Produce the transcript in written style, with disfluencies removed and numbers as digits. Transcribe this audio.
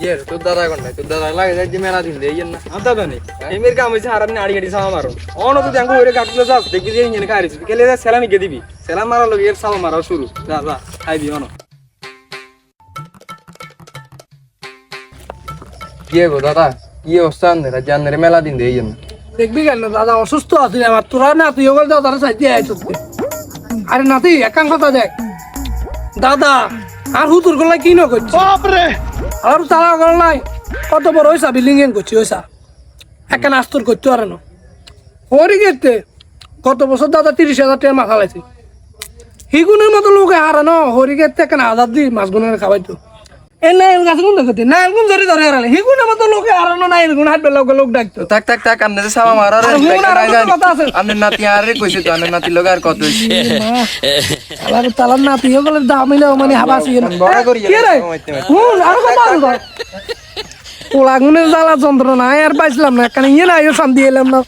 কে তোর দাদা কোন নাই তোর দাদা লাগে যাই যে মেলা দিন দেই না দাদা নেই এমের কাম হইছে আর আপনি আড়ি গাড়ি সামা মারো অন তো দেখো ওরে কাটলে যাস দেখবি যে ইঞ্জিন খাইছিস কেলে যা সেলামি কে দিবি সেলাম মারা লগে এর সামা মারা শুরু যা যা খাইবি অন কে গো দাদা কি অবস্থা আনদের জানের মেলা দিন দেই না দেখবি কেন দাদা অসুস্থ আছিস আমার তোরা না তুই ওগুলো দাদার চাইতে আইছ আরে নাতি একান কথা দেখ দাদা আর হুতুর গলা কি ন করছিস বাপরে আর তারা গল নাই কত বড় হইছা বিল্ডিং এন করছি হইছা একান আস্তর করতে পারে না হরি গেতে কত বছর দাদা 30,000 টাকা মাথা লাইছে হিগুনের মতো লোকে হারানো হরি গেতে একান আজাদ দি মাছ গুনের খাওয়াইতো এ নাইল গাছ গুন দেখতে নাইল গুন ধরে ধরে হারালে হিগুনের মতো লোকে হারানো নাইল গুন হাত বেলা লোক ডাকতো থাক থাক থাক আমনে যে সামা মারার আমনে নাতি আরে কইছে তো আমনে নাতি লগা আর কত আলার তালার নাতি ওগুলো দাম হইলো মানে হাবাসি বড় করি কি রে হুন আর কত আর কত পোলা গুনের জ্বালা যন্ত্রণা আর পাইছিলাম না কারণ ইয়ে না শান্তি এলাম না